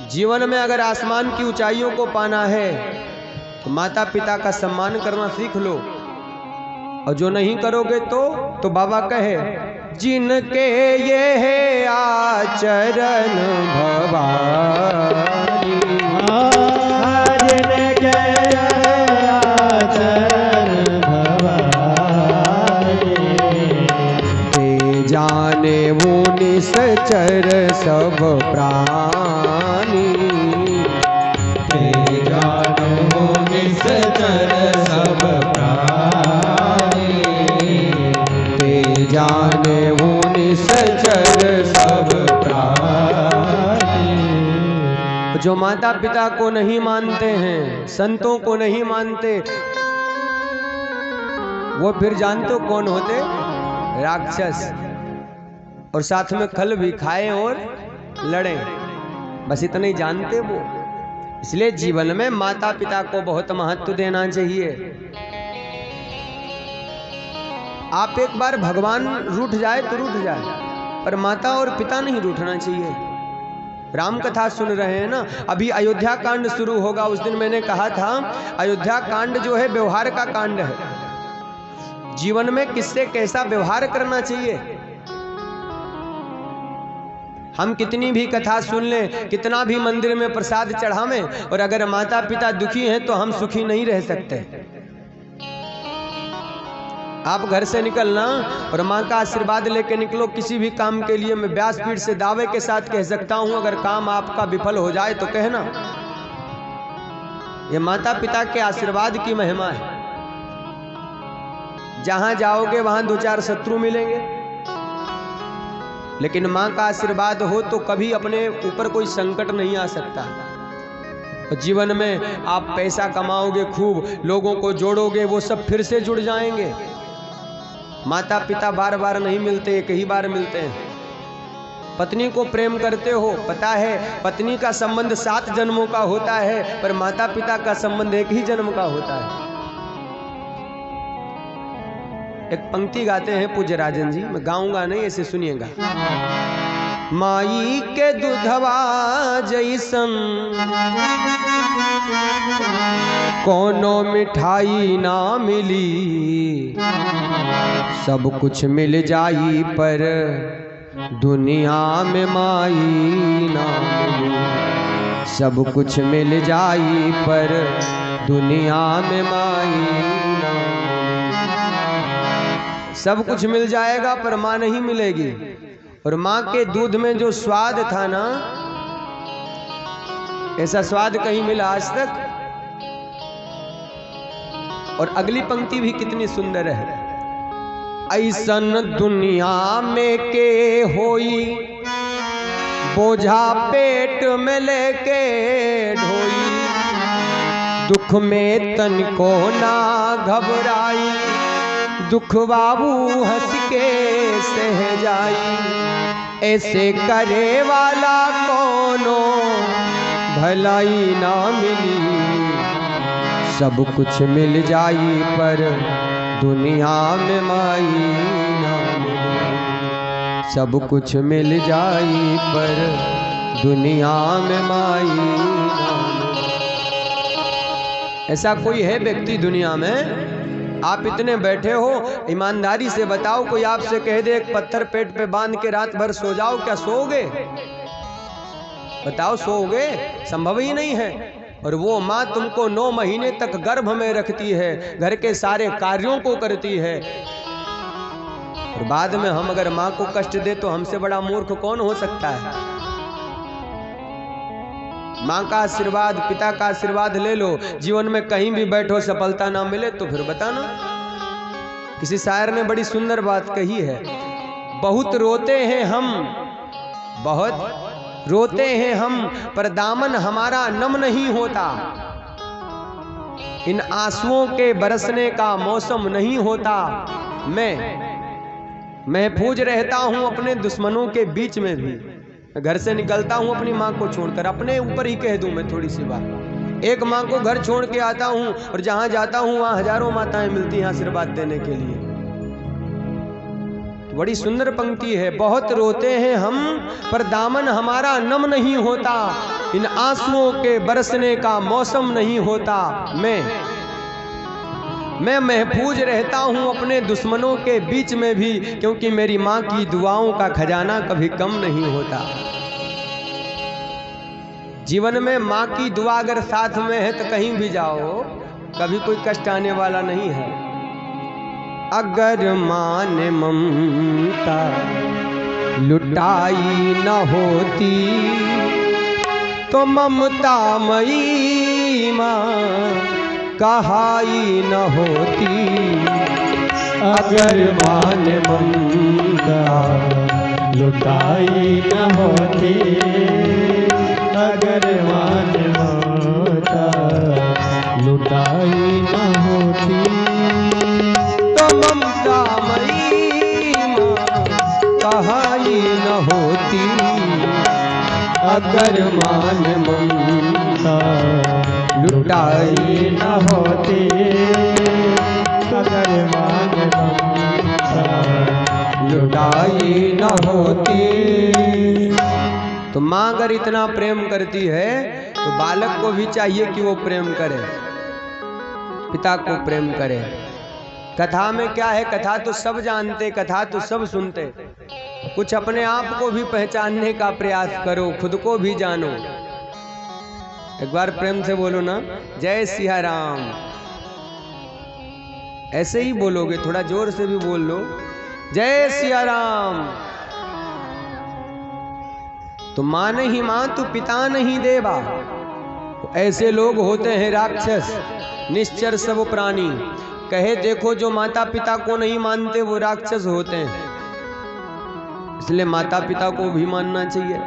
जीवन में अगर आसमान की ऊंचाइयों को पाना है तो माता पिता का सम्मान करना सीख लो, और जो नहीं करोगे तो बाबा कहे जिनके ये है आचरण भवानी, जिनके आचरण भवानी, ते जाने वो निश्चर सब प्राणी, ते जाने वो निश्चर सब प्राणी, ते जाने वो निश्चर सब प्राणी। जो माता पिता को नहीं मानते हैं, संतों को नहीं मानते, वो फिर जानते हो कौन होते? राक्षस। और साथ में खल भी खाएं और लड़ें, बस इतना ही जानते वो। इसलिए जीवन में माता पिता को बहुत महत्व देना चाहिए। आप एक बार भगवान रूठ जाए तो रूठ जाए, पर माता और पिता नहीं रूठना चाहिए। राम कथा सुन रहे हैं ना, अभी अयोध्या कांड शुरू होगा। उस दिन मैंने कहा था अयोध्या कांड जो है व्यवहार का कांड है। जीवन में किससे कैसा व्यवहार करना चाहिए। हम कितनी भी कथा सुन लें, कितना भी मंदिर में प्रसाद चढ़ावें, और अगर माता पिता दुखी हैं तो हम सुखी नहीं रह सकते। आप घर से निकलना और माँ का आशीर्वाद लेके निकलो किसी भी काम के लिए। मैं व्यासपीठ से दावे के साथ कह सकता हूं, अगर काम आपका विफल हो जाए तो कहना, ये माता पिता के आशीर्वाद की महिमा है। जहां जाओगे वहां दो चार शत्रु मिलेंगे, लेकिन माँ का आशीर्वाद हो तो कभी अपने ऊपर कोई संकट नहीं आ सकता। जीवन में आप पैसा कमाओगे, खूब लोगों को जोड़ोगे, वो सब फिर से जुड़ जाएंगे। माता पिता बार बार नहीं मिलते, एक ही बार मिलते हैं। पत्नी को प्रेम करते हो, पता है पत्नी का संबंध 7 जन्मों का होता है, पर माता पिता का संबंध एक ही जन्म का होता है। एक पंक्ति गाते हैं पूज्य राजन जी, मैं गाऊंगा नहीं, ऐसे सुनिएगा। माई के दूधवा जैसन कोनो मिठाई ना मिली, सब कुछ मिल जाई पर दुनिया में माई ना मिली। सब कुछ मिल जाई पर दुनिया में माई ना मिली। सब कुछ मिल जाएगा पर माँ नहीं मिलेगी। और माँ के दूध में जो स्वाद था ना, ऐसा स्वाद कहीं मिला आज तक। और अगली पंक्ति भी कितनी सुंदर है। ऐसन दुनिया में के होई, बोझा पेट में लेके ढोई, दुख में तनको ना घबराई, दुख बाबू हंस के सह जाई। ऐसे करे वाला कोनो भलाई ना मिली। सब कुछ मिल जाई पर दुनिया में माई ना मिली। सब कुछ मिल जाई पर दुनिया में माई ना मिली। ऐसा कोई है व्यक्ति दुनिया में? आप इतने बैठे हो, ईमानदारी से बताओ, कोई आपसे कह दे एक पत्थर पेट पे बांध के रात भर सो जाओ, क्या सोओगे? बताओ, सोओगे? संभव ही नहीं है। और वो माँ तुमको 9 महीने तक गर्भ में रखती है, घर के सारे कार्यों को करती है, और बाद में हम अगर माँ को कष्ट दे तो हमसे बड़ा मूर्ख कौन हो सकता है? माँ का आशीर्वाद, पिता का आशीर्वाद ले लो। जीवन में कहीं भी बैठो, सफलता ना मिले तो फिर बताना। किसी शायर ने बड़ी सुंदर बात कही है, बहुत रोते हैं हम, बहुत रोते हैं हम, पर दामन हमारा नम नहीं होता। इन आंसुओं के बरसने का मौसम नहीं होता। मैं महफूज रहता हूं अपने दुश्मनों के बीच में भी। घर से निकलता हूं अपनी माँ को छोड़कर, अपने ऊपर ही कह दूं मैं थोड़ी सी बात। एक माँ को घर छोड़ के आता हूं और जहां जाता हूं वहां हजारों माताएं मिलती हैं आशीर्वाद देने के लिए। बड़ी सुंदर पंक्ति है, बहुत रोते हैं हम पर दामन हमारा नम नहीं होता। इन आंसुओं के बरसने का मौसम नहीं होता। मैं महफूज रहता हूं अपने दुश्मनों के बीच में भी, क्योंकि मेरी मां की दुआओं का खजाना कभी कम नहीं होता। जीवन में मां की दुआ अगर साथ में है तो कहीं भी जाओ कभी कोई कष्ट आने वाला नहीं है। अगर मां ने ममता लुटाई न होती तो ममता मई मां कहाई न होती। अगर मां ने ममता लुटाई न होती, अगर मां ने ममता लुटाई न होती, तो ममता मई मां कहाई न होती। अगर मां ने ममता लुटाई न होती, अगर मां ने ममता लुटाई न होती। तो माँ अगर इतना प्रेम करती है तो बालक को भी चाहिए कि वो प्रेम करे, पिता को प्रेम करे। कथा में क्या है, कथा तो सब जानते, कथा तो सब सुनते, कुछ अपने आप को भी पहचानने का प्रयास करो, खुद को भी जानो। एक बार प्रेम से बोलो ना, जय सिया राम। ऐसे ही बोलोगे, थोड़ा जोर से भी बोल लो, जय सिया राम। तो मां नहीं मां तू पिता नहीं देवा। ऐसे लोग होते हैं राक्षस, निश्चर सब प्राणी। कहे देखो जो माता पिता को नहीं मानते वो राक्षस होते हैं। इसलिए माता पिता को भी मानना चाहिए।